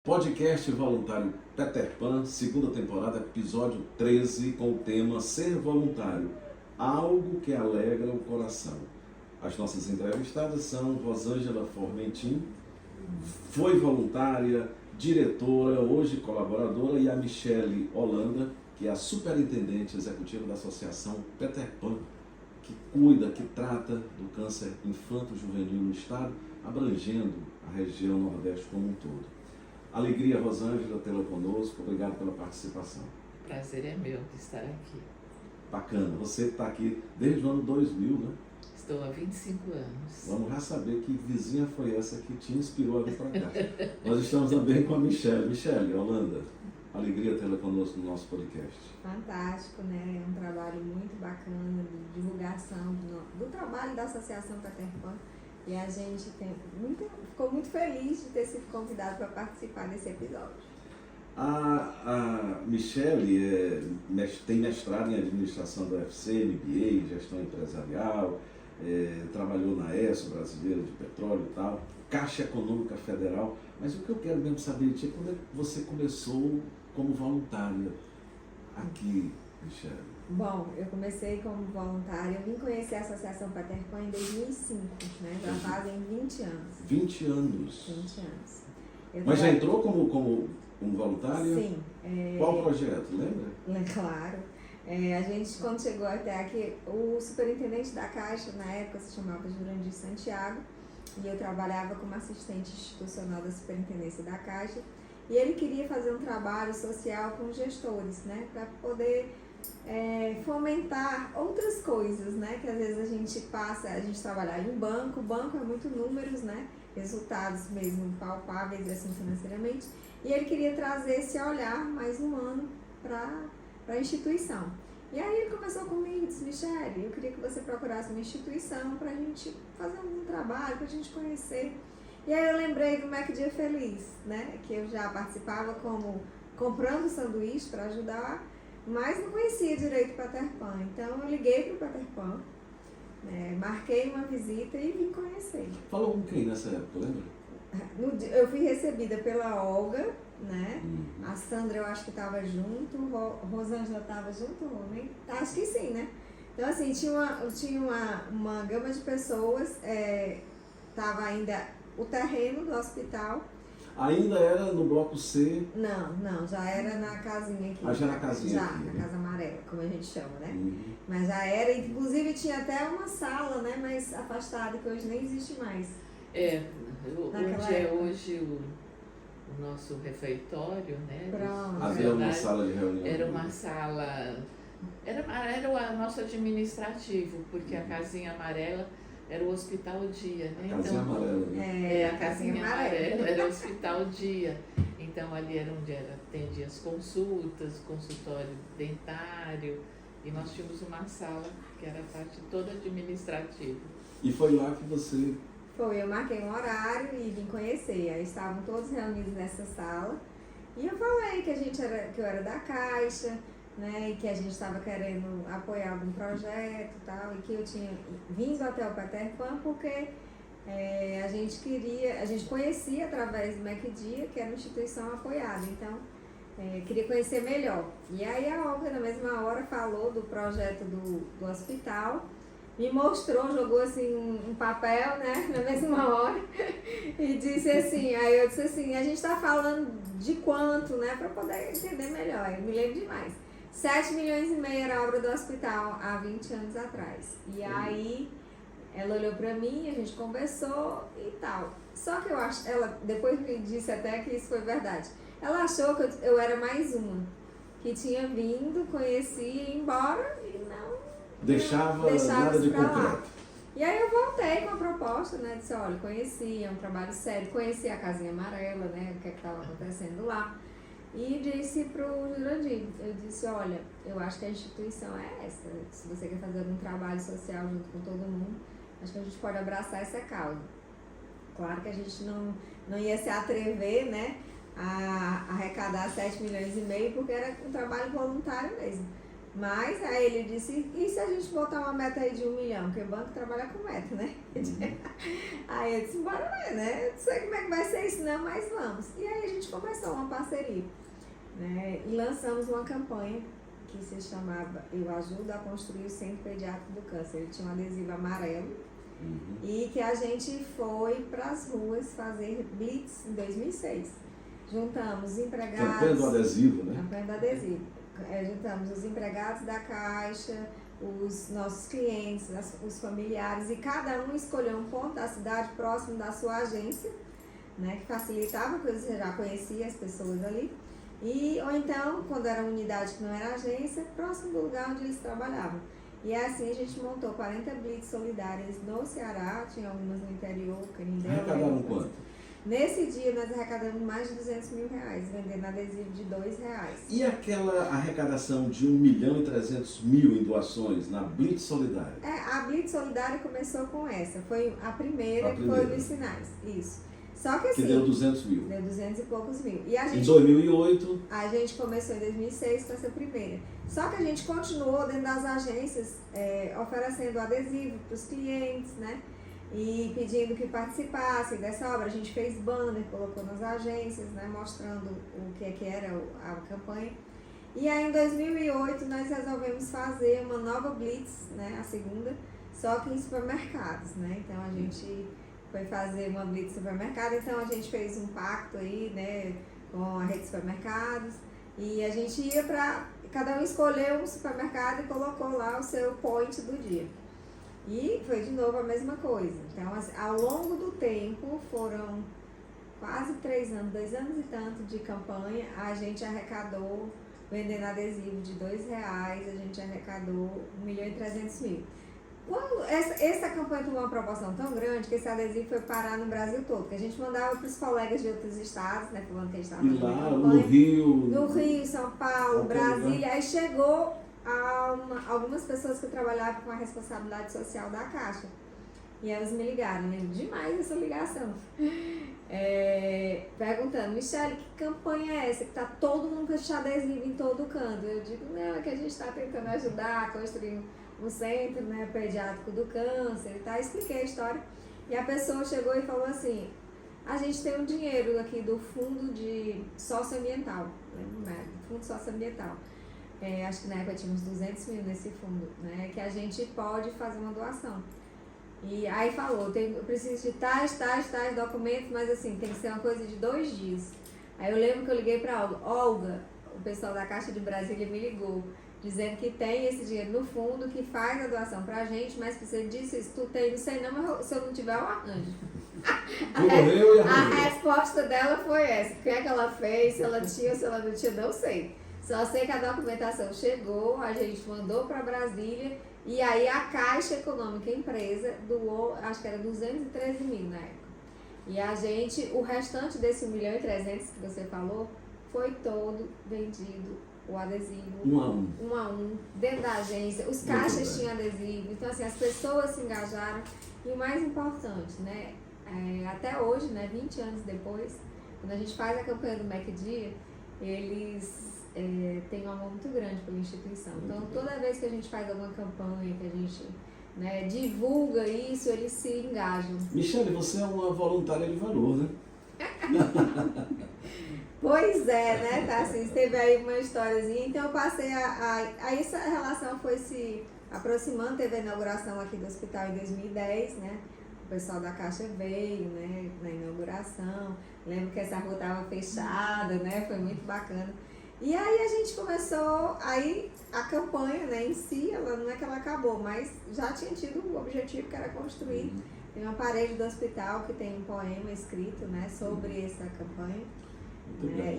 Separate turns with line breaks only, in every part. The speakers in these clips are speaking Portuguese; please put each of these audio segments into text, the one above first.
Podcast Voluntário Peter Pan, segunda temporada, episódio 13, com o tema Ser Voluntário, algo que alegra o coração. As nossas entrevistadas são Rosângela Formentin, foi voluntária, diretora, hoje colaboradora, e a Michele Holanda, que é a superintendente executiva da Associação Peter Pan, que cuida, que trata do câncer infanto-juvenil no estado, abrangendo a região Nordeste como um todo. Alegria, Rosângela, tê-la conosco. Obrigado pela participação.
Prazer é meu de estar aqui.
Bacana. Você está aqui desde o ano 2000, né?
Estou há 25 anos.
Vamos já saber que vizinha foi essa que te inspirou a vir para cá. Nós estamos também com a Michele. Michele Holanda, alegria tê-la conosco no nosso podcast.
Fantástico, né? É um trabalho muito bacana de divulgação do trabalho da Associação Peter Pan. E a gente ficou muito feliz de ter sido convidado para participar desse episódio.
A Michele tem mestrado em administração da UFC, MBA, gestão empresarial, trabalhou na ESSO, Brasileira de Petróleo e tal, Caixa Econômica Federal. Mas o que eu quero mesmo saber de ti é quando é que você começou como voluntária aqui, Michele?
Bom, eu comecei como voluntária, eu vim conhecer a Associação Peter Pan em 2005, né? Já fazem 20 anos.
20 anos?
20 anos.
Mas já entrou como voluntária?
Sim.
Qual projeto, lembra?
Claro. A gente, quando chegou até aqui, o superintendente da Caixa, na época, se chamava Jurandir Santiago, e eu trabalhava como assistente institucional da superintendência da Caixa, e ele queria fazer um trabalho social com os gestores, né? Para poder fomentar outras coisas, né? Que às vezes a gente trabalhar em banco, o banco é muito números, né? Resultados mesmo palpáveis assim financeiramente, e ele queria trazer esse olhar mais humano para a instituição. E aí ele começou comigo e disse: Michele, eu queria que você procurasse uma instituição para a gente fazer um trabalho, para a gente conhecer. E aí eu lembrei do Mac Dia Feliz, né? Que eu já participava como comprando sanduíche para ajudar, mas não conhecia direito o Peter Pan. Então eu liguei para o Peter Pan, marquei uma visita e vim conhecer.
Falou com quem nessa época, lembra?
Eu fui recebida pela Olga, né? A Sandra eu acho que estava junto, Rosângela estava junto, homem? Acho que sim, né? Então assim, tinha uma gama de pessoas, estava ainda o terreno do hospital.
Ainda era no bloco C?
Não, já era na casinha aqui.
Já na casinha
já,
aqui,
na casa amarela, como a gente chama, né?
Uhum.
Mas já era, inclusive tinha até uma sala, né? Mais afastada, que hoje nem existe mais.
Onde é hoje o nosso refeitório, né?
Pronto.
Havia uma sala de reunião.
Era uma sala, era o nosso administrativo, porque a casinha amarela era o Hospital Dia, né?
A casinha amarela, né?
A casinha amarela era o Hospital Dia. Então ali era onde atendia as consultas, consultório dentário, e nós tínhamos uma sala que era a parte toda administrativa.
E foi lá que você...
Foi, eu marquei um horário e vim conhecer. Aí estavam todos reunidos nessa sala. E eu falei que que eu era da Caixa, né? E que a gente estava querendo apoiar algum projeto e tal. E que eu tinha vindo até o Peter Pan porque a gente conhecia através do MacDia, que era uma instituição apoiada. Então, queria conhecer melhor. E aí a Olga, na mesma hora, falou do projeto do hospital. Me mostrou, jogou assim um papel, né, na mesma hora, e disse assim, aí eu disse assim, a gente está falando de quanto, né, para poder entender melhor, eu me lembro demais. 7 milhões e meio era a obra do hospital há 20 anos atrás. E aí ela olhou para mim, a gente conversou e tal. Só que ela depois me disse até que isso foi verdade. Ela achou que eu era mais uma, que tinha vindo, conhecia, ia embora e não
Deixava nada de concreto.
E aí eu voltei com a proposta, né? Disse, olha, conheci, é um trabalho sério, conheci a casinha amarela, né? O que estava acontecendo lá. E disse pro Jurandir, eu disse, olha, eu acho que a instituição é essa. Se você quer fazer algum trabalho social junto com todo mundo, acho que a gente pode abraçar essa causa. Claro que a gente não ia se atrever, né? A arrecadar 7 milhões e meio, porque era um trabalho voluntário mesmo. Mas aí ele disse, e se a gente botar uma meta aí de 1 milhão? Porque o banco trabalha com meta, né? Aí eu disse, bora ver, né? Eu não sei como é que vai ser isso não, mas vamos. E aí a gente começou uma parceria, né? E lançamos uma campanha que se chamava Eu Ajudo a Construir o Centro Pediátrico do Câncer. Ele tinha um adesivo amarelo e que a gente foi para as ruas fazer blitz em 2006. Juntamos empregados...
Campanha do adesivo, né?
Campanha do adesivo. Juntamos os empregados da Caixa, os nossos clientes, os familiares, e cada um escolheu um ponto da cidade próximo da sua agência, né, que facilitava, porque você já conhecia as pessoas ali, ou então, quando era unidade que não era agência, próximo do lugar onde eles trabalhavam. E assim a gente montou 40 blitz solidárias no Ceará, tinha algumas no interior, Canindé.
Arrecadaram quanto?
Nesse dia nós arrecadamos mais de R$200 mil, vendendo adesivo de R$2.
E aquela arrecadação de 1.300.000 em doações na Blitz Solidária?
A Blitz Solidária começou com essa, foi a primeira que foi dos sinais, isso. Só que assim...
Que deu 200 mil.
Deu 200 e poucos mil. E a gente,
em 2008...
A gente começou em 2006 com essa primeira. Só que a gente continuou dentro das agências, oferecendo adesivo para os clientes, né? E pedindo que participassem dessa obra. A gente fez banner, colocou nas agências, né, mostrando o que era a campanha. E aí em 2008 nós resolvemos fazer uma nova blitz, né, a segunda, só que em supermercados, né? Então a gente foi fazer uma blitz em supermercado, então a gente fez um pacto aí, né, com a rede de supermercados, e a gente ia para... Cada um escolheu um supermercado e colocou lá o seu point do dia. E foi de novo a mesma coisa. Então, ao longo do tempo, foram quase 3 anos, 2 anos e tanto de campanha, a gente arrecadou, vendendo adesivo de R$2, a gente arrecadou 1.300.000. Quando essa campanha tomou uma proporção tão grande que esse adesivo foi parar no Brasil todo, que a gente mandava para os colegas de outros estados, né, falando que a gente estava fazendo
lá,
campanha. No Rio, São Paulo, Brasília, aí chegou algumas pessoas que trabalhavam com a responsabilidade social da Caixa. E elas me ligaram, lembro demais dessa ligação. Perguntando, Michele, que campanha é essa? Que tá todo mundo com esse adesivo em todo canto. Eu digo, não, é que a gente está tentando ajudar a construir um centro, né, pediátrico do câncer e tal. Expliquei a história. E a pessoa chegou e falou assim, a gente tem um dinheiro aqui do Fundo de Socioambiental, né, Fundo Socioambiental. Acho que na época tinha uns 200 mil nesse fundo, né? Que a gente pode fazer uma doação. E aí falou, eu preciso de tais documentos, mas assim, tem que ser uma coisa de 2 dias. Aí eu lembro que eu liguei para Olga, o pessoal da Caixa de Brasília me ligou, dizendo que tem esse dinheiro no fundo, que faz a doação pra gente, mas que você disse isso, tu tem, não sei não, mas se eu não tiver, eu arranjo. A resposta dela foi essa, o que é que ela fez, se ela tinha ou se ela não tinha, não sei. Só sei que a documentação chegou, a gente mandou para Brasília e aí a Caixa Econômica Empresa doou, acho que era 213 mil na época. E a gente, o restante desse 1.300.000 que você falou, foi todo vendido, o adesivo, um a um, dentro da agência. Os caixas tinham adesivo, então assim, as pessoas se engajaram. E o mais importante, né, até hoje, né, 20 anos depois, quando a gente faz a campanha do MacDia, eles... tem um amor muito grande pela instituição. Então, toda vez que a gente faz alguma campanha, que a gente, né, divulga isso, eles se engajam.
Michele, você é uma voluntária de valor, né?
Pois é, né, tá assim, teve aí uma historiazinha, então eu passei aí essa relação foi se aproximando, teve a inauguração aqui do hospital em 2010, né, o pessoal da Caixa veio, né, na inauguração, lembro que essa rua estava fechada, né, foi muito bacana. E aí a gente começou, aí a campanha, né, em si, ela não é que ela acabou, mas já tinha tido o objetivo que era construir. Tem uma parede do hospital que tem um poema escrito, né, sobre essa campanha.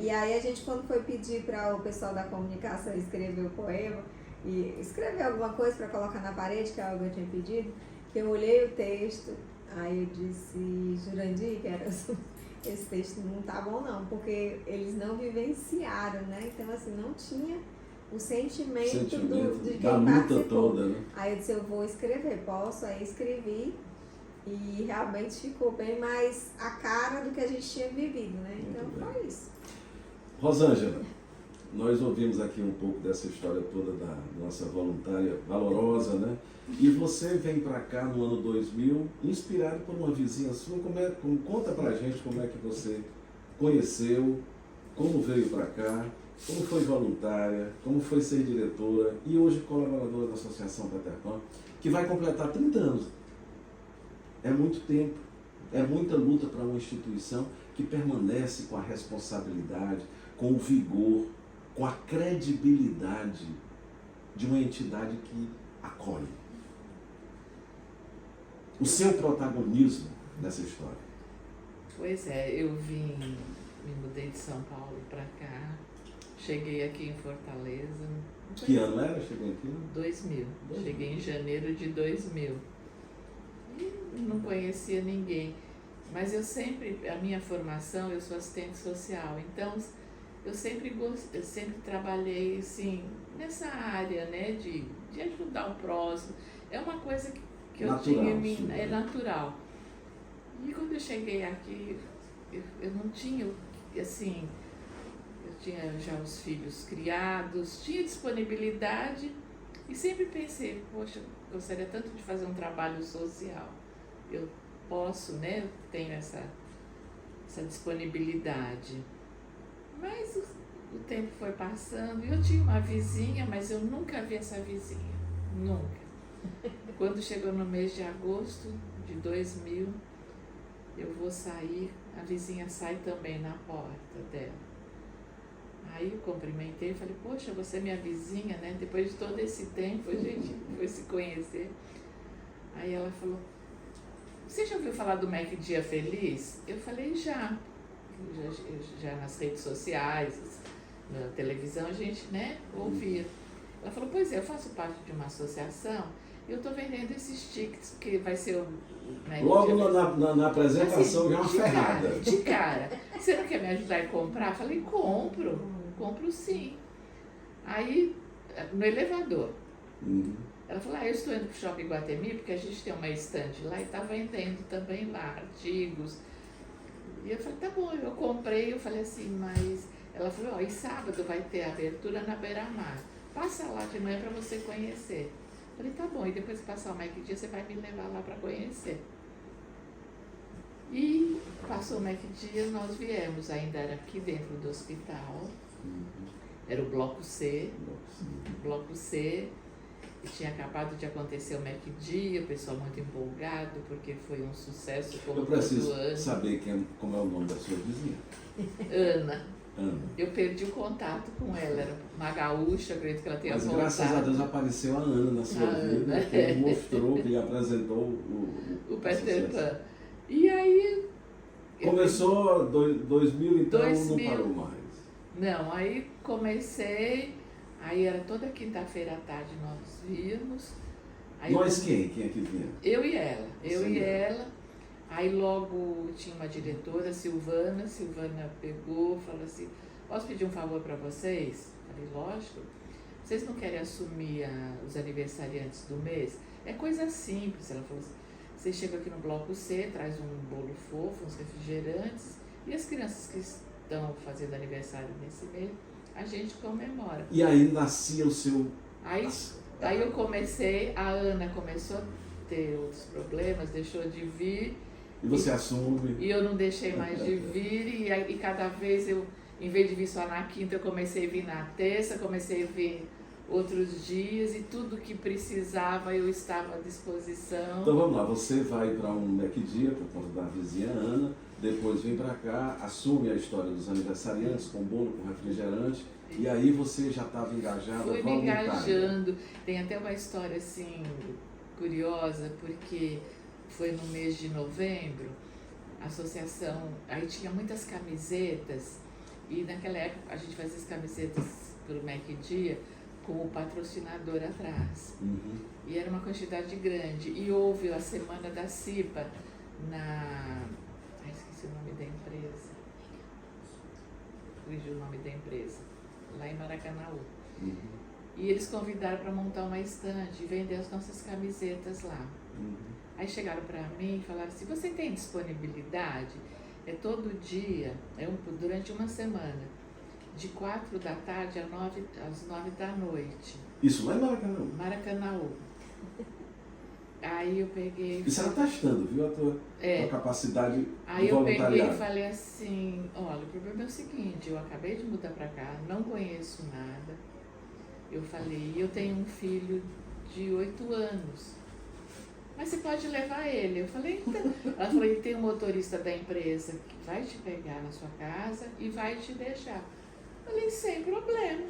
E aí a gente, quando foi pedir para o pessoal da comunicação escrever o poema, e escrever alguma coisa para colocar na parede, que é algo que eu tinha pedido, que eu olhei o texto, aí eu disse, Jurandir, que era esse texto não tá bom não, porque eles não vivenciaram, né? Então, assim, não tinha o sentimento de quem
da luta
participou.
toda, né?
Aí eu disse, eu vou escrever, posso? Aí escrevi e realmente ficou bem mais a cara do que a gente tinha vivido, né? Então foi isso.
Rosângela, nós ouvimos aqui um pouco dessa história toda da nossa voluntária valorosa, né? E você vem para cá no ano 2000, inspirado por uma vizinha sua. Conta pra gente como é que você conheceu, como veio para cá, como foi voluntária, como foi ser diretora e hoje colaboradora da Associação Peter Pan, que vai completar 30 anos. É muito tempo, é muita luta para uma instituição que permanece com a responsabilidade, com o vigor, com a credibilidade de uma entidade que acolhe. O seu protagonismo nessa história.
Pois é, eu me mudei de São Paulo para cá, cheguei aqui em Fortaleza.
Que ano era? Chegou aqui?
2000. Cheguei em janeiro de 2000. E não conhecia ninguém. Mas a minha formação, eu sou assistente social, então eu sempre trabalhei assim, nessa área, né, de ajudar o próximo. É uma coisa que eu tinha em mim, é natural. E quando eu cheguei aqui, eu não tinha, assim, eu tinha já os filhos criados, tinha disponibilidade e sempre pensei, poxa, gostaria tanto de fazer um trabalho social. Eu posso, né, eu tenho essa disponibilidade. Mas o tempo foi passando e eu tinha uma vizinha, mas eu nunca vi essa vizinha, nunca. Quando chegou no mês de agosto de 2000, eu vou sair, a vizinha sai também na porta dela. Aí eu cumprimentei e falei, poxa, você é minha vizinha, né? Depois de todo esse tempo a gente foi se conhecer. Aí ela falou, você já ouviu falar do Mac Dia Feliz? Eu falei, já nas redes sociais, na televisão a gente, né, ouvia. Ela falou, pois é, eu faço parte de uma associação e eu estou vendendo esses tickets, porque vai ser o... Né,
logo na apresentação
assim,
já uma ferrada.
De cara. Você não quer me ajudar a comprar? Eu falei, compro sim. Aí, no elevador, ela falou, eu estou indo para o Shopping Iguatemi, porque a gente tem uma estante lá e está vendendo também lá artigos. E eu falei, tá bom, eu comprei, eu falei assim, mas... Ela falou, e sábado vai ter abertura na Beira-Mar. Passa lá de manhã para você conhecer. Eu falei, tá bom, e depois que passar o Mac Dia, você vai me levar lá para conhecer. E passou o Mac Dia, nós viemos, ainda era aqui dentro do hospital, era o Bloco C, e tinha acabado de acontecer o Mac Dia, o pessoal muito empolgado, porque foi um sucesso como
eu preciso
todo ano.
saber como é o nome da sua vizinha.
Ana. Eu perdi o contato com ela, era uma gaúcha, acredito que ela tenha voltado.
Mas graças a Deus apareceu a Ana na sua vida, que mostrou, que lhe apresentou
o Peter Pan. E aí...
Começou 2000, então 2000, não parou mais.
Não, aí comecei, aí era toda quinta-feira à tarde nós víamos. Aí
nós quem? Quem é que vinha?
Eu e ela. Aí logo tinha uma diretora, Silvana pegou, falou assim, posso pedir um favor para vocês? Falei, lógico. Vocês não querem assumir os aniversariantes do mês? É coisa simples. Ela falou assim, vocês chegam aqui no Bloco C, traz um bolo fofo, uns refrigerantes, e as crianças que estão fazendo aniversário nesse mês, a gente comemora.
E aí nascia o seu...
Aí eu comecei, a Ana começou a ter outros problemas, deixou de vir.
E você assume.
E eu não deixei mais de vir, e cada vez eu, em vez de vir só na quinta, eu comecei a vir na terça, comecei a vir outros dias, e tudo que precisava eu estava à disposição.
Então vamos lá, você vai para um Mac Dia por conta da vizinha Ana, depois vem para cá, assume a história dos aniversariantes com bolo, com refrigerante, e aí você já estava engajada,
Fui me engajando. Tem até uma história assim curiosa, porque foi no mês de novembro, a associação, aí tinha muitas camisetas, e naquela época a gente fazia as camisetas para o Mac Dia com o patrocinador atrás. E era uma quantidade grande. E houve a semana da CIPA esqueci o nome da empresa. Fugiu o nome da empresa. Lá em Maracanaú. E eles convidaram para montar uma estante e vender as nossas camisetas lá. Aí chegaram para mim e falaram assim, você tem disponibilidade? É todo dia, durante uma semana, de 4 da tarde às 9 da noite.
Isso lá em Maracanã.
Maracanãú. Aí eu peguei...
Isso era testando, viu, a tua capacidade
Aí
de
eu peguei
voluntariado.
e falei assim, olha, o problema é o seguinte, eu acabei de mudar pra cá, não conheço nada. Eu falei, eu tenho um filho de 8 anos, mas você pode levar ele. Eu falei, então. Ela falou, e tem um motorista da empresa que vai te pegar na sua casa e vai te deixar. Eu falei, sem problema,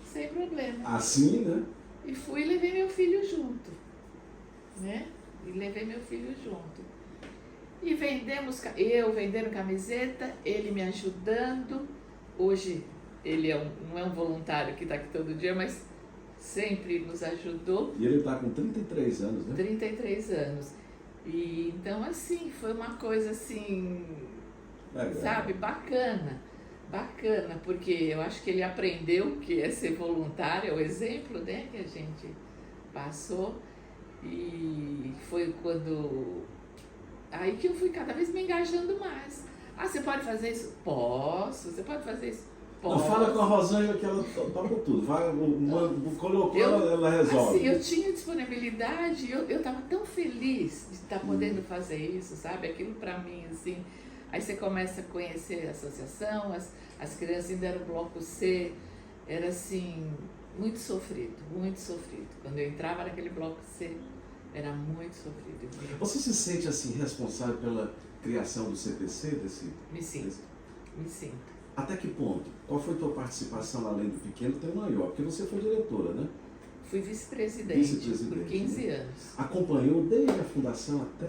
sem problema.
Assim, né?
E fui e levei meu filho junto, né? E levei meu filho junto. E eu vendendo camiseta, ele me ajudando. Hoje ele não é um voluntário que está aqui todo dia, mas sempre nos ajudou.
E ele está com 33 anos, né?
33 anos. E então, assim, foi uma coisa assim, sabe, bacana. Bacana, porque eu acho que ele aprendeu o que é ser voluntário, é o exemplo, né, que a gente passou. E foi quando... Aí que eu fui cada vez me engajando mais. Ah, você pode fazer isso? Posso. Você pode fazer isso? Posso.
Não, fala com a Rosângela que ela topa tudo. Colocou, ela resolve.
Assim, eu tinha disponibilidade, eu estava tão feliz de estar podendo fazer isso, sabe? Aquilo para mim, assim... Aí você começa a conhecer a associação, as crianças ainda eram bloco C, era assim, muito sofrido, muito sofrido. Quando eu entrava naquele bloco C, era muito sofrido.
Você se sente assim responsável pela criação do CPC?
Me sinto.
Até que ponto? Qual foi a tua participação além do pequeno até o maior? Porque você foi diretora, né?
Fui vice-presidente por 15
né?
anos.
Acompanhou desde a fundação até...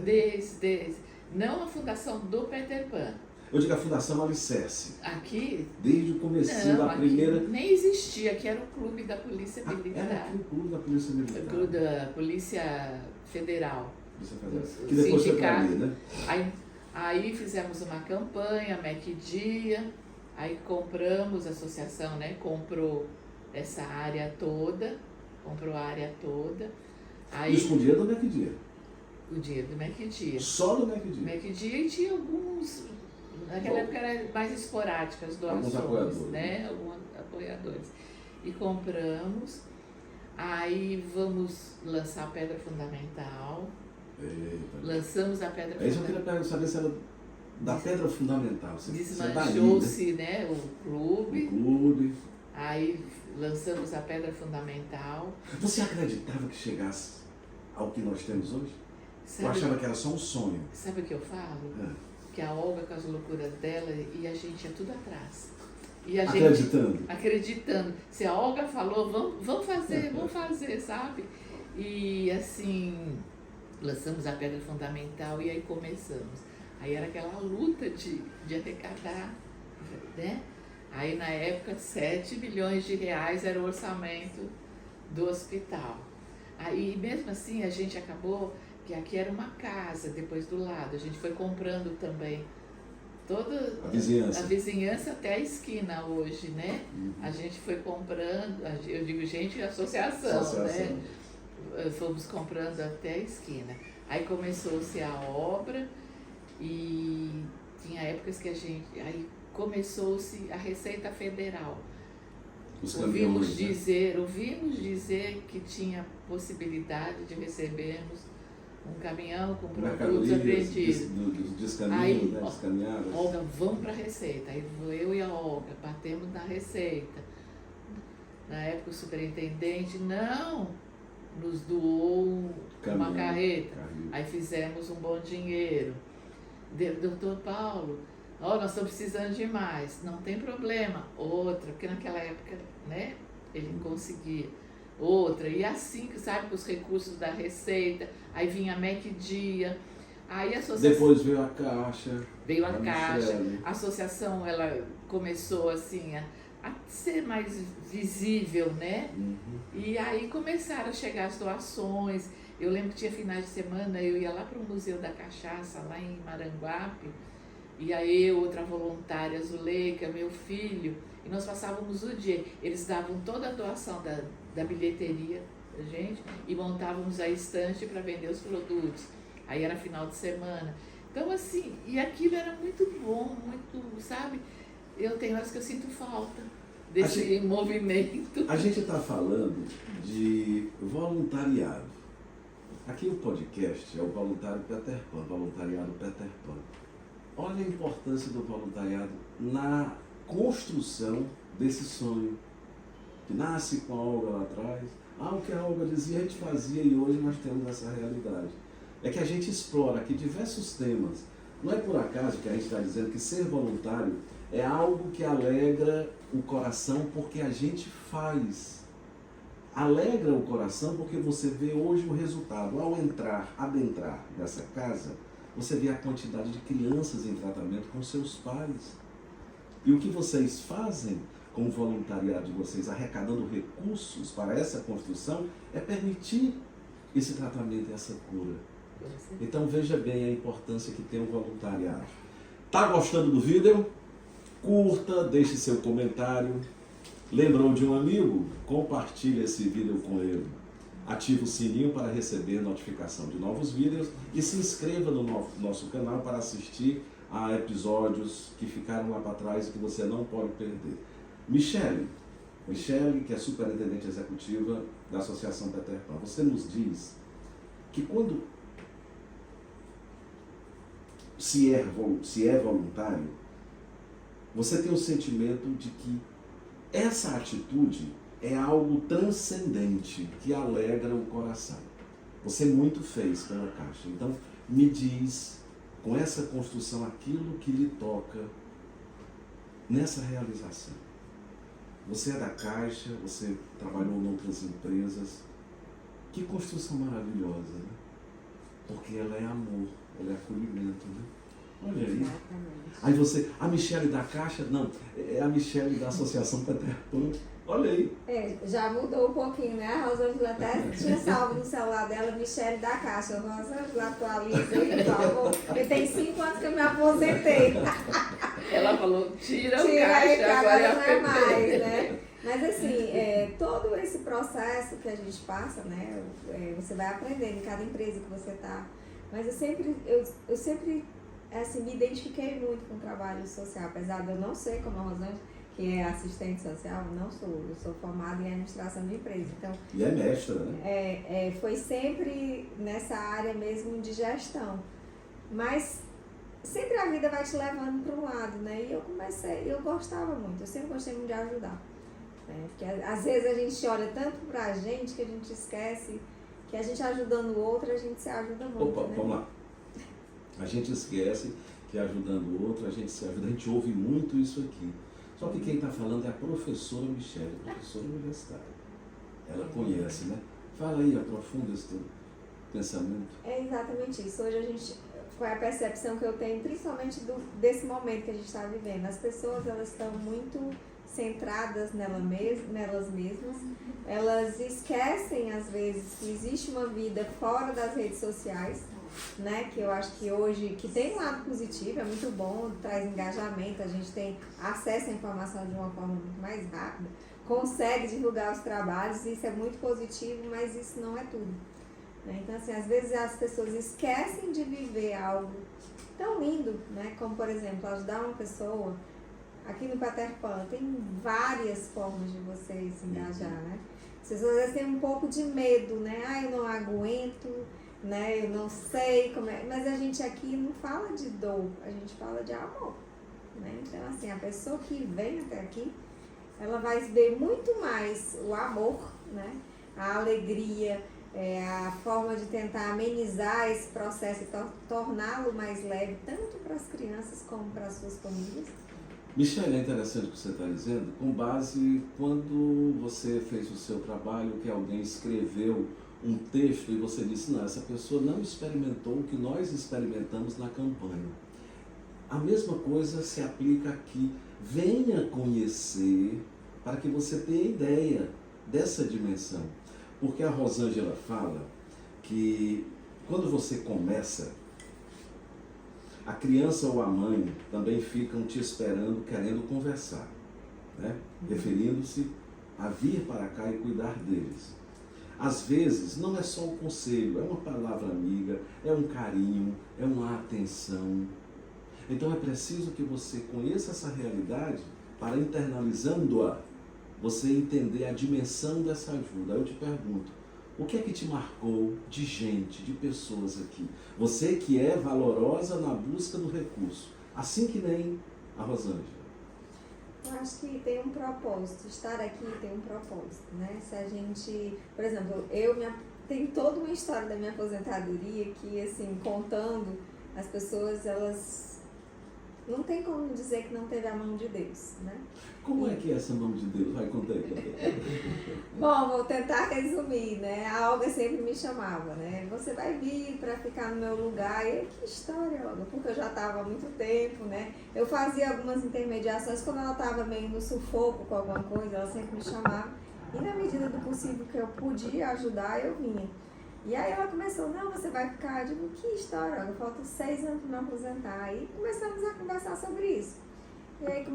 Não a fundação do Peter Pan.
Eu digo a Fundação Alicerce.
Aqui?
Desde o comecinho da primeira...
Nem existia, aqui era o clube da Polícia Militar.
Era aqui o clube da Polícia Militar.
O clube da Polícia Federal.
Que depois foi para ali, né?
Aí fizemos uma campanha, MacDia, aí compramos, a associação, né, comprou essa área toda, Aí,
isso com o dinheiro do MacDia?
O dinheiro do MacDia.
Só do MacDia?
MacDia e tinha alguns, naquela época eram mais esporádicas doações,
alguns apoiadores,
né? Alguns apoiadores. E compramos, aí vamos lançar a Pedra Fundamental.
Eita.
Lançamos a Pedra Fundamental.
Isso eu queria saber se era da Pedra Fundamental.
Desmanchou-se, né, o clube.
O clube.
Aí lançamos a Pedra Fundamental.
Você acreditava que chegasse ao que nós temos hoje?
Sabe,
eu achava que era só um sonho.
Sabe o que eu falo? Que a Olga, com as loucuras dela, e a gente ia tudo atrás. E a gente acreditando. Se a Olga falou, vamos fazer, sabe? E assim, lançamos a Pedra Fundamental e aí começamos. Aí era aquela luta de arrecadar, né? Aí na época 7 bilhões de reais era o orçamento do hospital. Aí mesmo assim a gente acabou, que aqui era uma casa, depois do lado, a gente foi comprando também toda a vizinhança até a esquina hoje, né? A gente foi comprando, eu digo gente, associação, né? Fomos comprando até a esquina. Aí começou-se a obra e tinha épocas que aí começou-se a Receita Federal. Ouvimos dizer que tinha possibilidade de recebermos um caminhão com produtos apreendidos. Aí, Olga, vamos para a Receita. Aí eu e a Olga batemos na Receita. Na época o superintendente nos doou uma carreta. Aí fizemos um bom dinheiro. Doutor Paulo, nós estamos precisando de mais. Não tem problema. Outra, porque naquela época, né, ele conseguia. Outra, e assim, sabe, com os recursos da Receita, aí vinha a MacDia, aí a associação...
Depois veio a Caixa.
Veio a Caixa, a associação, ela começou assim a ser mais visível, né? E aí começaram a chegar as doações. Eu lembro que tinha finais de semana, eu ia lá para o Museu da Cachaça, lá em Maranguape, e aí eu, outra voluntária, Zuleika, meu filho, e nós passávamos o dia. Eles davam toda a doação da bilheteria da gente e montávamos a estante para vender os produtos. Aí era final de semana. Então assim, e aquilo era muito bom, muito, sabe? Eu tenho horas que eu sinto falta. desse movimento.
A gente está falando de voluntariado. Aqui o podcast é o Voluntário Peter Pan, Voluntariado Peter Pan. Olha a importância do voluntariado na construção desse sonho, que nasce com a Olga lá atrás. O que a Olga dizia, a gente fazia e hoje nós temos essa realidade. É que a gente explora aqui diversos temas. Não é por acaso que a gente está dizendo que ser voluntário é algo que alegra o coração porque a gente faz. Alegra o coração porque você vê hoje o resultado. Ao adentrar nessa casa, você vê a quantidade de crianças em tratamento com seus pais. E o que vocês fazem com o voluntariado de vocês, arrecadando recursos para essa construção, é permitir esse tratamento e essa cura. Então veja bem a importância que tem o voluntariado. Tá gostando do vídeo? Curta, deixe seu comentário. Lembrou de um amigo? Compartilhe esse vídeo com ele. Ative o sininho para receber notificação de novos vídeos e se inscreva no nosso canal para assistir a episódios que ficaram lá para trás e que você não pode perder. Michele, que é superintendente executiva da Associação Peter Pan, você nos diz que quando se é voluntário, você tem o sentimento de que essa atitude é algo transcendente, que alegra o coração. Você muito fez pela Caixa. Então, me diz, com essa construção, aquilo que lhe toca nessa realização. Você é da Caixa, você trabalhou em outras empresas. Que construção maravilhosa, né? Porque ela é amor, ela é acolhimento, né? Olha aí.
Exatamente.
Aí você, a Michele da Caixa, não, é a Michele da Associação Peter Pan. Olha aí.
Já mudou um pouquinho, né? A Rosângela até tinha salvo no celular dela, Michele da Caixa. Rosângela, atualiza aí, por favor. Eu tenho 5 anos que eu me aposentei.
Ela falou, tira o
Aí,
caixa, agora
não é
é
mais, né? Mas assim, todo esse processo que a gente passa, né? Você vai aprendendo em cada empresa que você está. Mas eu sempre assim, me identifiquei muito com o trabalho social, apesar de eu não ser como a Rosângela, que é assistente social, não sou. Eu sou formada em administração de empresa. Então,
E é mestra, né?
foi sempre nessa área mesmo de gestão. Mas sempre a vida vai te levando para um lado, né? E eu gostava muito, eu sempre gostei muito de ajudar. Né? Porque às vezes a gente olha tanto para a gente que a gente esquece que a gente ajudando o outro, a gente se ajuda muito.
Opa,
né?
vamos lá. A gente esquece que ajudando o outro, a gente se ajuda. A gente ouve muito isso aqui. Só que quem está falando é a professora Michele, professora universitária. Ela conhece, né? Fala aí, aprofunda esse teu pensamento.
É exatamente isso. Hoje foi a percepção que eu tenho, principalmente desse momento que a gente está vivendo. As pessoas, elas estão muito centradas nelas mesmas. Elas esquecem, às vezes, que existe uma vida fora das redes sociais, né? Que eu acho que hoje, que tem um lado positivo, é muito bom, traz engajamento, a gente tem acesso à informação de uma forma muito mais rápida, consegue divulgar os trabalhos, isso é muito positivo, mas isso não é tudo. Né? Então, assim, às vezes as pessoas esquecem de viver algo tão lindo, né? Como, por exemplo, ajudar uma pessoa. Aqui no Peter Pan tem várias formas de você se engajar, né? As pessoas às vezes têm um pouco de medo, né? Eu não aguento, né? Eu não sei como é. Mas a gente aqui não fala de dor, a gente fala de amor, né? Então, assim, a pessoa que vem até aqui, ela vai ver muito mais o amor, né? A alegria, a forma de tentar amenizar esse processo e torná-lo mais leve, tanto para as crianças como para as suas famílias.
Michele, é interessante o que você está dizendo, com base quando você fez o seu trabalho, que alguém escreveu um texto e você disse, não, essa pessoa não experimentou o que nós experimentamos na campanha. A mesma coisa se aplica aqui. Venha conhecer para que você tenha ideia dessa dimensão. Porque a Rosângela fala que quando você começa, a criança ou a mãe também ficam te esperando, querendo conversar, né? Referindo-se a vir para cá e cuidar deles. Às vezes, não é só o conselho, é uma palavra amiga, é um carinho, é uma atenção. Então é preciso que você conheça essa realidade para, internalizando-a, você entender a dimensão dessa ajuda. Aí eu te pergunto, o que é que te marcou de gente, de pessoas aqui? Você que é valorosa na busca do recurso, assim que nem a Rosângela.
Eu acho que tem um propósito, estar aqui tem um propósito, né? Se a gente, por exemplo, tem toda uma história da minha aposentadoria que, assim, contando, as pessoas, elas não tem como dizer que não teve a mão de Deus, né?
Como é que é essa mão de Deus? Vai, conta aí.
Bom, vou tentar resumir, né? A Olga sempre me chamava, né? Você vai vir para ficar no meu lugar. E que história, Olga, porque eu já estava há muito tempo, né? Eu fazia algumas intermediações, quando ela estava meio no sufoco com alguma coisa, ela sempre me chamava. E na medida do possível que eu podia ajudar, eu vinha. E aí ela começou, não, você vai ficar, eu digo, que história, Olga, faltam 6 anos para me aposentar. E começamos a conversar sobre isso. E aí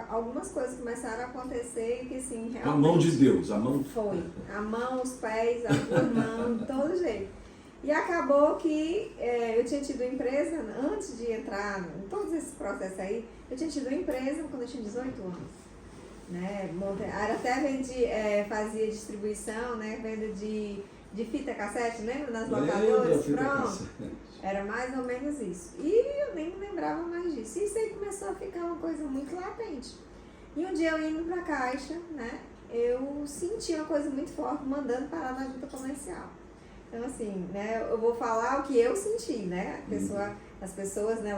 algumas coisas começaram a acontecer que assim, realmente...
A mão de Deus, a mão...
Foi. A mão, os pés, a mão, de todo jeito. E acabou que eu tinha tido empresa, antes de entrar em todos esses processos aí, eu tinha tido empresa quando eu tinha 18 anos. Né? Até fazia distribuição, né? Venda de fita cassete, lembra? Nas locadoras, pronto. Era mais ou menos isso. E eu nem me lembrava mais disso. E isso aí começou a ficar uma coisa muito latente. E um dia eu indo pra Caixa, né? Eu senti uma coisa muito forte, mandando parar na junta comercial. Então, assim, né? Eu vou falar o que eu senti, né? As pessoas, né?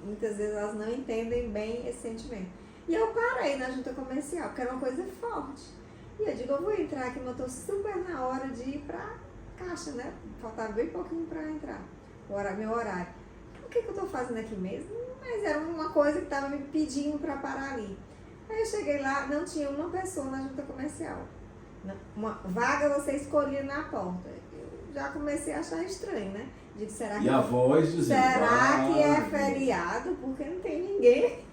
Muitas vezes elas não entendem bem esse sentimento. E eu parei na junta comercial, porque era uma coisa forte. E eu digo, eu vou entrar aqui, mas eu tô super na hora de ir pra Caixa, né? Faltava bem pouquinho pra entrar. Meu horário. O que eu tô fazendo aqui mesmo? Mas era uma coisa que tava me pedindo para parar ali. Aí eu cheguei lá, não tinha uma pessoa na junta comercial. Uma vaga você escolhia na porta. Eu já comecei a achar estranho, né? Digo, será que...
E a voz dizendo...
Será que é feriado? Porque não tem ninguém.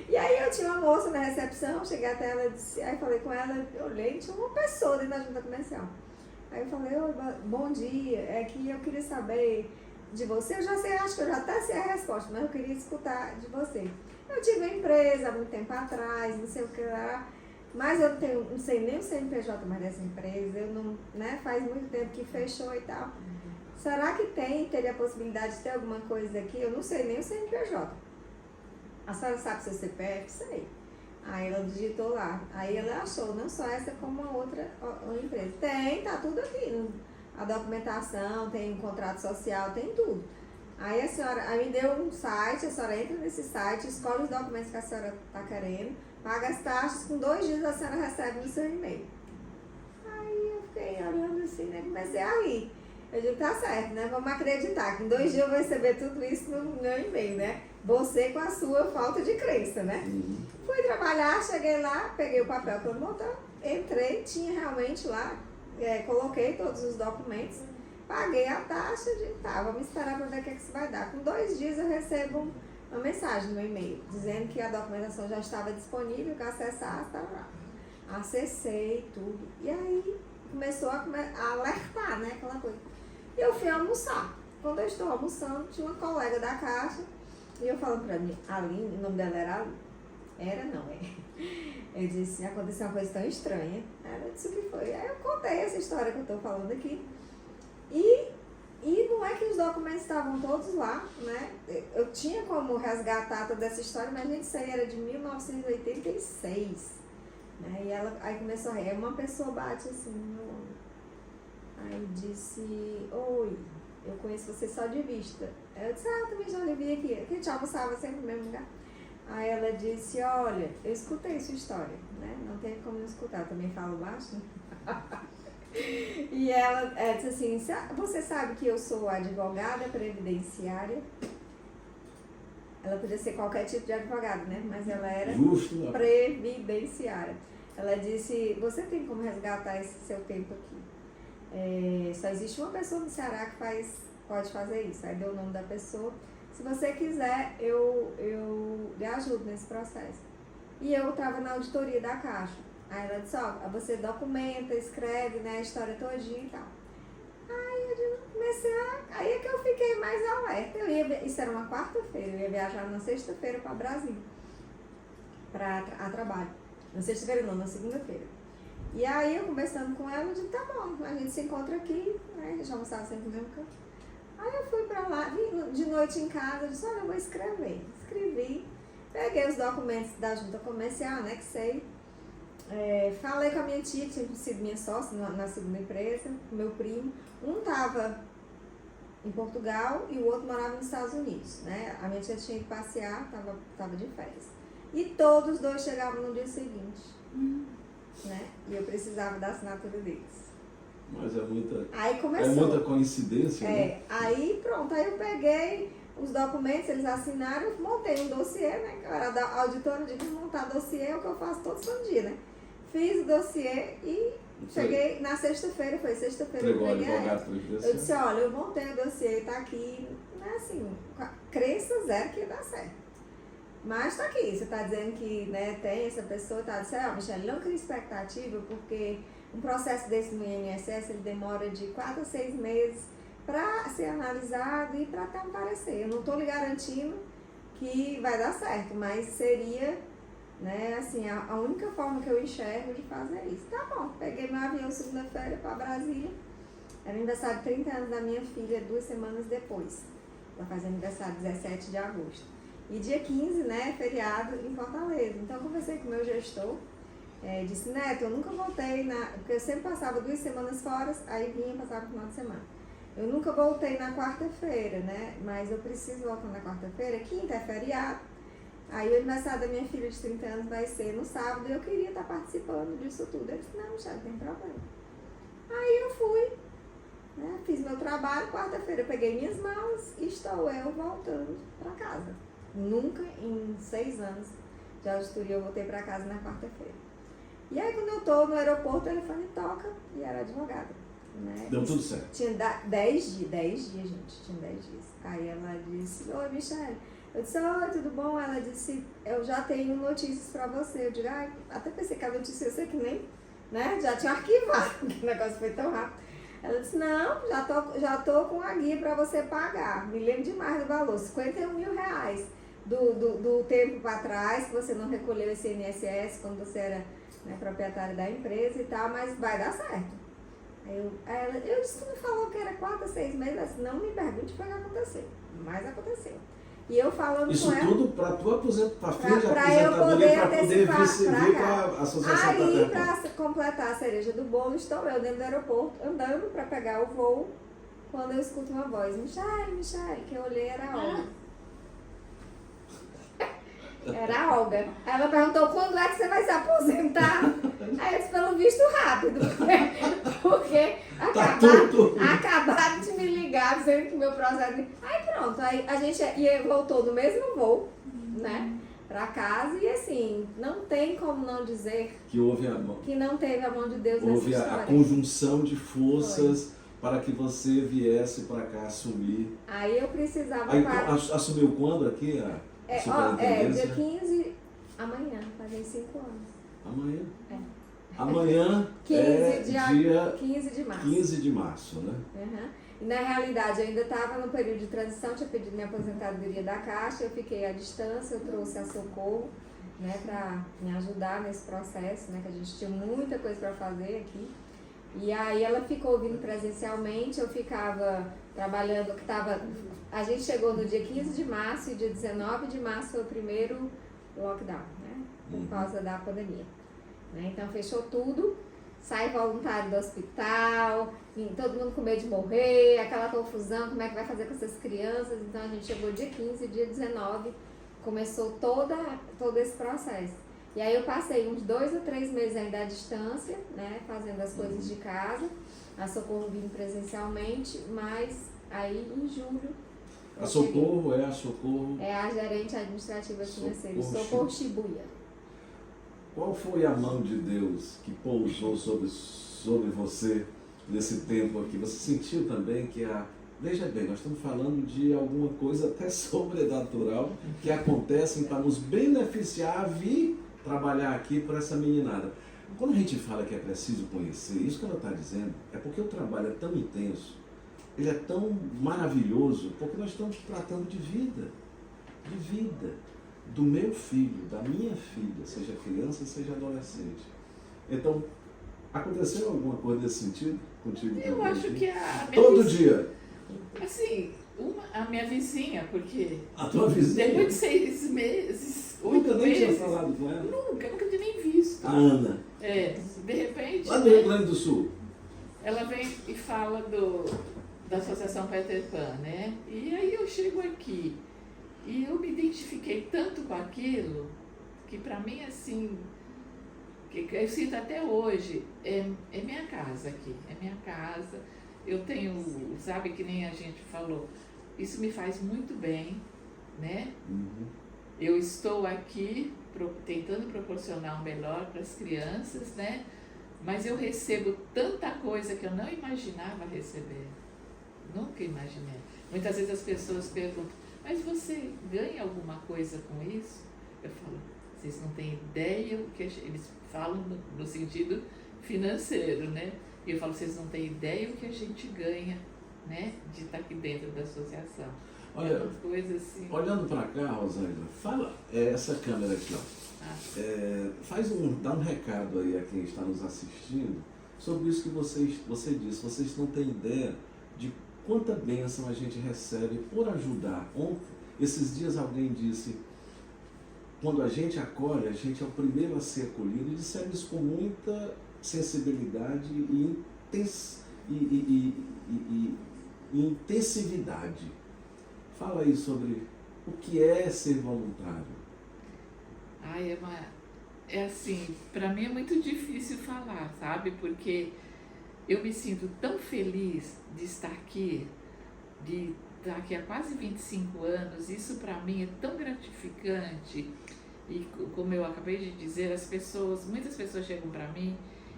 E aí eu tinha uma moça na recepção, cheguei até ela, aí falei com ela, eu olhei, tinha uma pessoa dentro da junta comercial. Aí eu falei, oi, bom dia, é que eu queria saber de você, eu já sei, acho que eu já até sei a resposta, mas eu queria escutar de você. Eu tive uma empresa há muito tempo atrás, não sei o que lá, mas eu não sei nem o CNPJ mais dessa empresa, eu não, né, faz muito tempo que fechou e tal. Será que teria a possibilidade de ter alguma coisa aqui? Eu não sei nem o CNPJ. A senhora sabe seu CPF? Sei. Aí ela digitou lá. Aí ela achou, não só essa como uma outra empresa. Tem, tá tudo aqui. A documentação, tem um contrato social, tem tudo. Aí a senhora, me deu um site, a senhora entra nesse site, escolhe os documentos que a senhora está querendo, paga as taxas, com 2 dias a senhora recebe no seu e-mail. Aí eu fiquei olhando assim, né? Comecei a rir. Eu digo, tá certo, né? Vamos acreditar que em 2 dias eu vou receber tudo isso no meu e-mail, né? Você com a sua falta de crença, né? Fui trabalhar, cheguei lá, peguei o papel para botar, entrei, tinha realmente lá, coloquei todos os documentos, paguei a taxa, tá, vamos esperar para ver o que isso vai dar. Com 2 dias eu recebo uma mensagem no e-mail, dizendo que a documentação já estava disponível, que eu acessasse, estava lá. Acessei tudo, e aí começou a alertar, né, aquela coisa. E eu fui almoçar. Quando eu estou almoçando, tinha uma colega da Caixa, e eu falando para mim, Aline, o nome dela era Aline. Era não, Eu disse, aconteceu uma coisa tão estranha. Ela disse o que foi. Aí eu contei essa história que eu estou falando aqui. E não é que os documentos estavam todos lá, né? Eu tinha como resgatar toda essa história, mas a gente isso aí era de 1986. Né? E ela aí começou a rir. Aí uma pessoa bate assim no meu ombro. Aí disse, oi, eu conheço você só de vista. Eu disse, eu também já lhe vi aqui. A gente almoçava sempre no mesmo lugar. Aí ela disse, olha, eu escutei sua história, né? Não tem como não escutar, eu também falo baixo. E ela disse assim, você sabe que eu sou advogada previdenciária? Ela podia ser qualquer tipo de advogada, né? Mas ela era previdenciária. Ela disse, você tem como resgatar esse seu tempo aqui? Só existe uma pessoa no Ceará que pode fazer isso. Aí deu o nome da pessoa. Se você quiser, eu lhe ajudo nesse processo. E eu estava na auditoria da Caixa. Aí ela disse, você documenta, escreve, né, a história todinha e tal. Aí eu comecei aí é que eu fiquei mais alerta. Isso era uma quarta-feira, eu ia viajar na sexta-feira para Brasília, a trabalho. Na sexta-feira não, na segunda-feira. E aí eu conversando com ela, eu disse, tá bom, a gente se encontra aqui, né? A gente almoçava sempre no mesmo canto. Aí eu fui pra lá, vim de noite em casa, eu disse, olha, eu vou escrever. Escrevi, peguei os documentos da junta comercial, né, que sei. Falei com a minha tia, que tinha sido minha sócia na segunda empresa, com meu primo. Um estava em Portugal e o outro morava nos Estados Unidos, né? A minha tia tinha ido passear, estava de férias. E todos os dois chegavam no dia seguinte, né? E eu precisava da assinatura deles.
Mas é muita,
Aí começou.
é muita coincidência, né?
Aí pronto, aí eu peguei os documentos, eles assinaram, eu montei um dossiê, né? Que eu era da auditora, eu digo, montar dossiê é o que eu faço todo santo dia, né? Fiz o dossiê e cheguei na sexta-feira, foi sexta-feira eu peguei ela. Eu disse, olha, eu montei o dossiê, tá aqui, né, assim, crença zero que ia dar certo. Mas tá aqui, você tá dizendo que, né, tem essa pessoa, tá dizendo, Michele, não cria expectativa, porque um processo desse no INSS, ele demora de 4 a 6 meses para ser analisado e para ter um parecer. Eu não estou lhe garantindo que vai dar certo, mas seria, né, assim, a única forma que eu enxergo de fazer isso. Tá bom, peguei meu avião segunda-feira para Brasília. Era aniversário de 30 anos da minha filha, 2 semanas depois. Ela faz aniversário 17 de agosto. E dia 15, né, feriado em Fortaleza. Então eu conversei com o meu gestor, disse, Neto, eu nunca voltei, porque eu sempre passava 2 semanas fora, aí vinha e passava o final de semana. Eu nunca voltei na quarta-feira, né, mas eu preciso voltar na quarta-feira, quinta é feriado. Aí o aniversário da minha filha de 30 anos vai ser no sábado e eu queria estar participando disso tudo. Eu disse, não, já não tem problema. Aí eu fui, né, fiz meu trabalho, quarta-feira eu peguei minhas malas e estou eu voltando para casa. Nunca em 6 anos de auditoria eu voltei para casa na quarta-feira. E aí quando eu estou no aeroporto, o telefone toca e era advogada. Né?
Deu tudo certo.
Tinha 10 dias, gente, tinha 10 dias. Aí ela disse, oi, Michele. Eu disse, oi, tudo bom? Ela disse, eu já tenho notícias pra você. Eu digo, até pensei que a notícia ia ser que nem, né? Já tinha arquivado, porque o negócio foi tão rápido. Ela disse, não, já tô com a guia pra você pagar. Me lembro demais do valor, R$51 mil do tempo pra trás, que você não recolheu esse INSS quando você era, né, proprietário da empresa e tal, mas vai dar certo. Eu disse, tu me falou que era 4 a 6 meses, ela disse, não me pergunte o que aconteceu, mas aconteceu. E eu falando
isso
com ela...
Isso tudo para tua aposentadoria,
para eu poder antecipar
vir com a associação.
Aí, para completar a cereja do bolo, estou eu dentro do aeroporto, andando para pegar o voo, quando eu escuto uma voz, Michele, que eu olhei era a Olga. Era a Olga. Aí ela perguntou, quando é que você vai se aposentar? Aí eu disse, pelo visto, rápido. Porque acabaram de me ligar, dizendo que meu processo... Aí pronto, aí a gente voltou no mesmo voo, né? Pra casa e assim, não tem como não dizer
que houve a mão.
Que não teve a mão de Deus
houve
nessa história.
A conjunção de forças para que você viesse para cá assumir.
Aí eu precisava...
Aí, assumiu quando aqui
dia 15, amanhã, fazem 5 anos.
Amanhã? Amanhã
15 de março.
15 de março, né?
Uhum. E na realidade eu ainda estava no período de transição, tinha pedido minha aposentadoria da Caixa, eu fiquei à distância, eu trouxe a Socorro, né, para me ajudar nesse processo, né, que a gente tinha muita coisa para fazer aqui. E aí ela ficou vindo presencialmente, eu ficava trabalhando, a gente chegou no dia 15 de março e dia 19 de março foi o primeiro lockdown, né, por causa da pandemia. Né, então fechou tudo, sai voluntário do hospital, todo mundo com medo de morrer, aquela confusão, como é que vai fazer com essas crianças. Então a gente chegou dia 15, dia 19, começou todo esse processo. E aí eu passei uns 2 ou 3 meses ainda à distância, né, fazendo as coisas de casa, a Socorro vindo presencialmente, mas aí em julho...
A Socorro é a Socorro...
É a gerente administrativa financeira, Socorro Shibuya.
Qual foi a mão de Deus que pousou sobre você nesse tempo aqui? Você sentiu também que Veja bem, nós estamos falando de alguma coisa até sobrenatural que acontece para nos beneficiar a vir trabalhar aqui para essa meninada. Quando a gente fala que é preciso conhecer, isso que ela está dizendo é porque o trabalho é tão intenso, ele é tão maravilhoso, porque nós estamos tratando de vida. do meu filho, da minha filha, seja criança, seja adolescente. Então, aconteceu alguma coisa nesse sentido contigo?
Eu acho que a minha
todo
vizinha,
dia.
assim, a minha vizinha, porque
A tua vizinha?
depois de 6 meses, 8
Nunca nem tinha
meses,
falado com ela?
nunca tinha nem visto.
A Ana,
De repente,
lá do Rio Grande do Sul.
ela vem e fala da Associação Peter Pan, né? E aí eu chego aqui e eu me identifiquei tanto com aquilo que para mim, assim, que eu sinto até hoje, é minha casa aqui, é minha casa. Eu tenho, sabe, que nem a gente falou, isso me faz muito bem, né?
Uhum.
Eu estou aqui tentando proporcionar o melhor para as crianças, né? Mas eu recebo tanta coisa que eu não imaginava receber. Nunca imaginei. Muitas vezes as pessoas perguntam, mas você ganha alguma coisa com isso? Eu falo, vocês não têm ideia o que eles falam no sentido financeiro, né? E eu falo, vocês não têm ideia o que a gente ganha, né? De estar aqui dentro da associação.
Olha,
é uma coisa assim.
Olhando para cá, Rosângela, fala essa câmera aqui, ó. Dá um recado aí a quem está nos assistindo sobre isso que você disse. Vocês não têm ideia de quanta bênção a gente recebe por ajudar. Esses dias alguém disse, quando a gente acolhe, a gente é o primeiro a ser acolhido, e disseram isso com muita sensibilidade e intensividade. Fala aí sobre o que é ser voluntário.
É assim, para mim é muito difícil falar, sabe? Porque eu me sinto tão feliz de estar aqui há quase 25 anos. Isso para mim é tão gratificante. E como eu acabei de dizer, muitas pessoas chegam para mim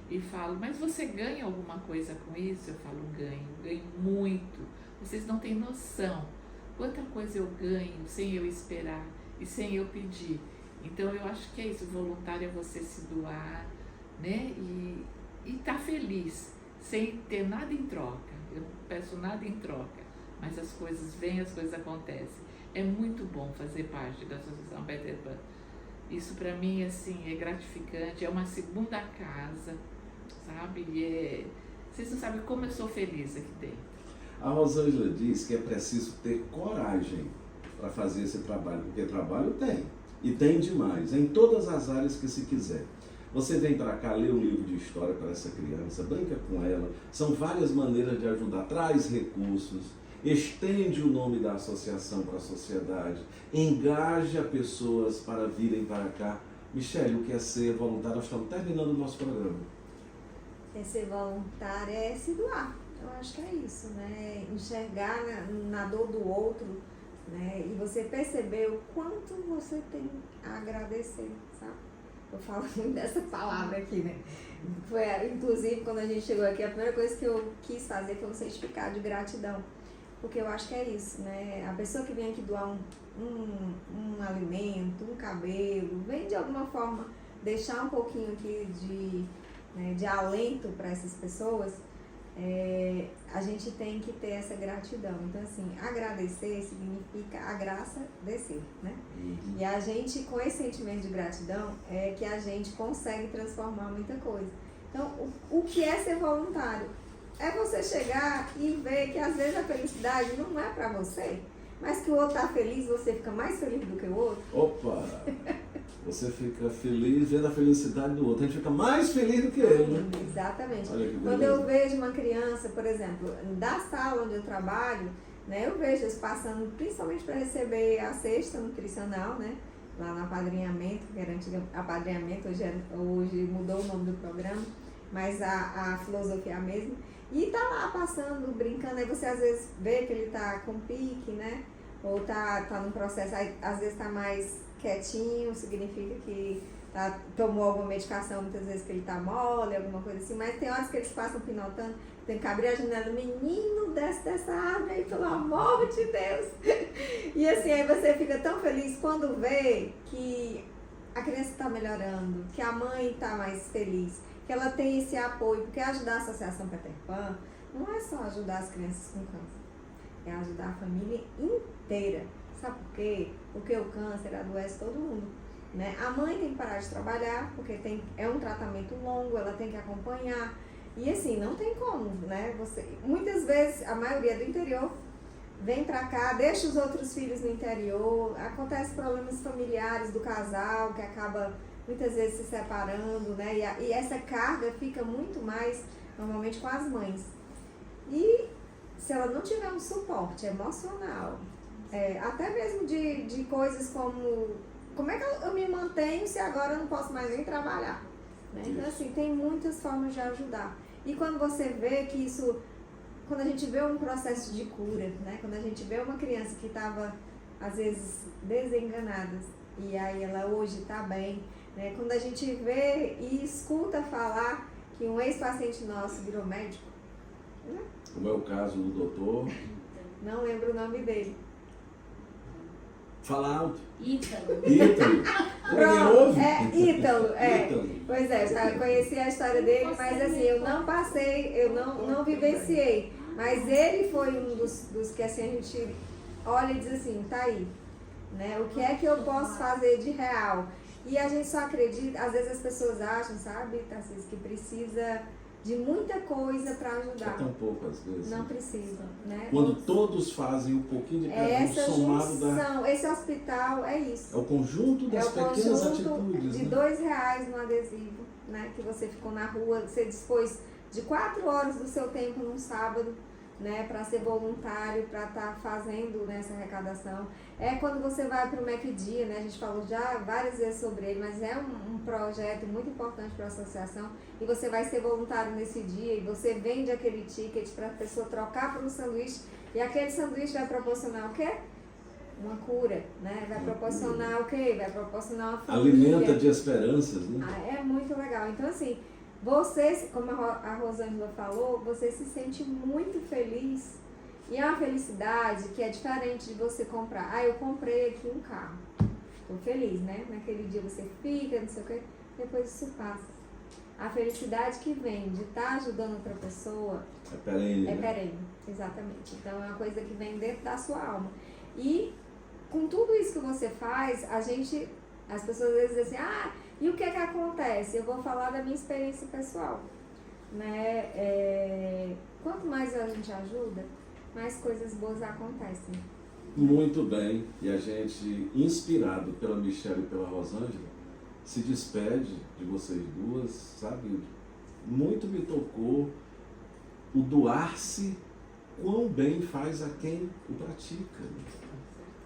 e falam, mas você ganha alguma coisa com isso? Eu falo, ganho muito. Vocês não têm noção quanta coisa eu ganho sem eu esperar e sem eu pedir. Então eu acho que é isso, voluntário é você se doar, né? E estar feliz, sem ter nada em troca. Eu não peço nada em troca, mas as coisas vêm, as coisas acontecem. É muito bom fazer parte da Associação Peter Pan. Isso para mim, assim, é gratificante, é uma segunda casa, sabe? Vocês não sabem como eu sou feliz aqui dentro.
A Rosângela diz que é preciso ter coragem para fazer esse trabalho, porque trabalho tem, e tem demais, em todas as áreas que se quiser. Você vem para cá, lê um livro de história para essa criança, brinca com ela, são várias maneiras de ajudar, traz recursos, estende o nome da associação para a sociedade, engaja pessoas para virem para cá. Michele, o que é ser voluntário? Nós estamos terminando o nosso programa.
Ser voluntário é se doar. Eu acho que é isso, né? Enxergar na dor do outro, né? E você perceber o quanto você tem a agradecer, sabe? Eu falo muito dessa palavra aqui, né? Inclusive, quando a gente chegou aqui, a primeira coisa que eu quis fazer foi um certificado de gratidão. Porque eu acho que é isso, né? A pessoa que vem aqui doar um alimento, um cabelo, vem de alguma forma deixar um pouquinho aqui de alento para essas pessoas, a gente tem que ter essa gratidão. Então, assim, agradecer significa a graça descer, né?
Uhum.
E a gente, com esse sentimento de gratidão, é que a gente consegue transformar muita coisa. Então, o que é ser voluntário? É você chegar e ver que às vezes a felicidade não é para você, mas que o outro está feliz, você fica mais feliz do que o outro.
Opa! Você fica feliz vendo a felicidade do outro, a gente fica mais feliz do que ele, né?
Exatamente.
Olha que beleza.
Quando eu vejo uma criança, por exemplo, da sala onde eu trabalho, né, eu vejo eles passando principalmente para receber a cesta nutricional, né? Lá no apadrinhamento, que era antigo apadrinhamento, hoje mudou o nome do programa, mas a filosofia é a mesma. E tá lá passando, brincando, aí você às vezes vê que ele tá com pique, né? Ou tá num processo, aí, às vezes tá mais quietinho, significa que tomou alguma medicação, muitas vezes que ele tá mole, alguma coisa assim, mas tem horas que eles passam pinotando, tem que abrir a janela, menino, desce dessa árvore aí, pelo amor de Deus. E assim, aí você fica tão feliz quando vê que a criança tá melhorando, que a mãe tá mais feliz, que ela tem esse apoio, porque ajudar a Associação Peter Pan não é só ajudar as crianças com câncer, é ajudar a família inteira, Sabe por quê? Porque o câncer adoece todo mundo. Né? A mãe tem que parar de trabalhar, porque é um tratamento longo, ela tem que acompanhar. E assim, não tem como, né? Muitas vezes, a maioria do interior vem pra cá, deixa os outros filhos no interior, acontece problemas familiares do casal, que acaba muitas vezes se separando, né? E essa carga fica muito mais, normalmente, com as mães. E se ela não tiver um suporte emocional, até mesmo de coisas como é que eu me mantenho se agora eu não posso mais nem trabalhar? Né? Então, assim, tem muitas formas de ajudar. E quando você vê que isso, quando a gente vê um processo de cura, né? Quando a gente vê uma criança que estava, às vezes, desenganada, e aí ela hoje está bem, né? Quando a gente vê e escuta falar que um ex-paciente nosso virou médico, né?
Como é o caso do doutor?
Não lembro o nome dele.
Fala alto.
Ítalo.
Pronto, Ítalo,
Ítalo.
Pois é, eu conheci a história dele, mas assim, eu não passei, eu não vivenciei. Mas ele foi um dos que assim, a gente olha e diz assim, tá aí, né? O que é que eu posso fazer de real? E a gente só acredita, às vezes as pessoas acham, sabe, Tarcísio, que precisa de muita coisa para ajudar.
É tão pouco às vezes.
Não precisa, né?
Quando todos fazem um pouquinho de cada um,
Essa
somado
junção, esse hospital é isso.
É o conjunto das pequenas atitudes.
De
né?
R$2 no adesivo, né? Que você ficou na rua, você dispôs de 4 horas do seu tempo num sábado, né? Para ser voluntário, para estar fazendo essa arrecadação. É quando você vai para o MacDia, né? A gente falou já várias vezes sobre ele, mas é um projeto muito importante para a associação. E você vai ser voluntário nesse dia e você vende aquele ticket para a pessoa trocar por um sanduíche. E aquele sanduíche vai proporcionar o quê? Uma cura, né? Vai proporcionar o quê? Vai proporcionar uma família.
Alimenta de esperanças, né?
É muito legal. Então, assim, você, como a Rosângela falou, você se sente muito feliz. E é uma felicidade que é diferente de você comprar. Eu comprei aqui um carro. Estou feliz, né? Naquele dia você fica, não sei o quê. Depois isso passa. A felicidade que vem de estar ajudando outra pessoa
é perene.
É
né?
perene, exatamente. Então é uma coisa que vem dentro da sua alma. E com tudo isso que você faz, as pessoas às vezes dizem assim, e o que é que acontece? Eu vou falar da minha experiência pessoal. Né? Quanto mais a gente ajuda, mais coisas boas acontecem.
Muito bem. E a gente, inspirado pela Michelle e pela Rosângela, se despede de vocês duas, sabe? Muito me tocou o doar-se, quão bem faz a quem o pratica.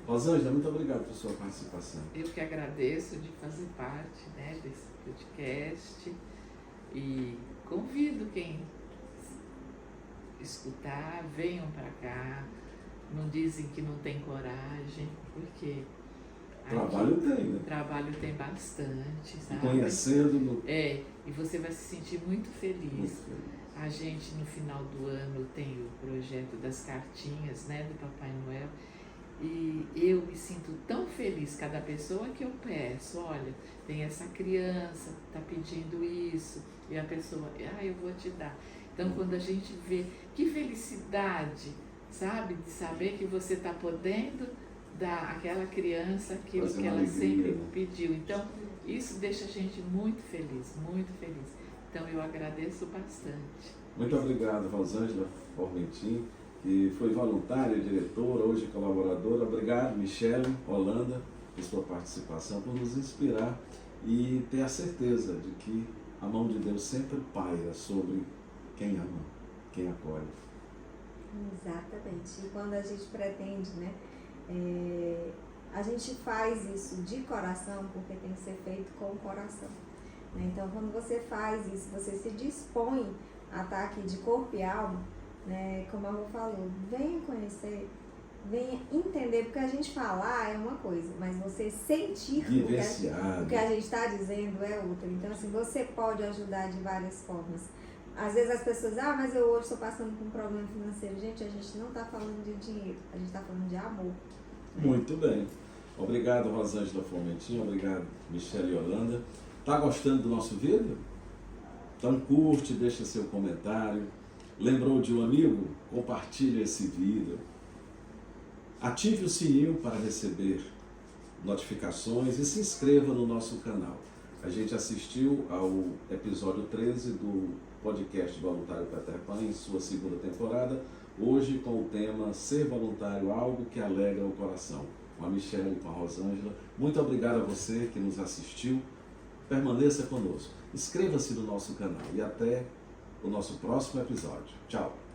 Rosângela, muito obrigado por sua participação.
Eu que agradeço de fazer parte, né, desse podcast e convido quem escutar, venham para cá, não dizem que não tem coragem, porque
Trabalho tem, né?
Trabalho tem bastante, sabe?
Conhecendo.
E você vai se sentir muito feliz.
Muito feliz.
A gente, no final do ano, tem o projeto das cartinhas, né, do Papai Noel. E eu me sinto tão feliz, cada pessoa que eu peço, olha, tem essa criança que está pedindo isso, e a pessoa, eu vou te dar. Então, quando a gente vê, que felicidade, sabe, de saber que você está podendo dar àquela criança aquilo que ela sempre pediu. Então, isso deixa a gente muito feliz, muito feliz. Então, eu agradeço bastante.
Muito obrigado, Rosângela Formentin, que foi voluntária, diretora, hoje colaboradora. Obrigado, Michelle Holanda, por sua participação, por nos inspirar e ter a certeza de que a mão de Deus sempre paira sobre quem ama, quem acolhe.
Exatamente. E quando a gente pretende, né, a gente faz isso de coração, porque tem que ser feito com o coração. Né? Então, quando você faz isso, você se dispõe a estar aqui de corpo e alma, né? Como a Rô falou, venha conhecer, venha entender, porque a gente falar é uma coisa, mas você sentir o que a gente está dizendo é outra. Então, assim, você pode ajudar de várias formas. Às vezes as pessoas, mas eu hoje estou passando por um problema financeiro. Gente, a gente não está falando de dinheiro, a gente está falando de amor.
Muito bem. Obrigado, Rosângela Formentin, obrigado, Michelle Holanda. Tá gostando do nosso vídeo? Então curte, deixa seu comentário. Lembrou de um amigo? Compartilha esse vídeo. Ative o sininho para receber notificações e se inscreva no nosso canal. A gente assistiu ao episódio 13 do podcast Voluntário Peter Pan em sua segunda temporada, hoje com o tema Ser Voluntário, algo que alegra o coração, com a Michelle e com a Rosângela. Muito obrigado a você que nos assistiu. Permaneça conosco, inscreva-se no nosso canal e até o nosso próximo episódio. Tchau!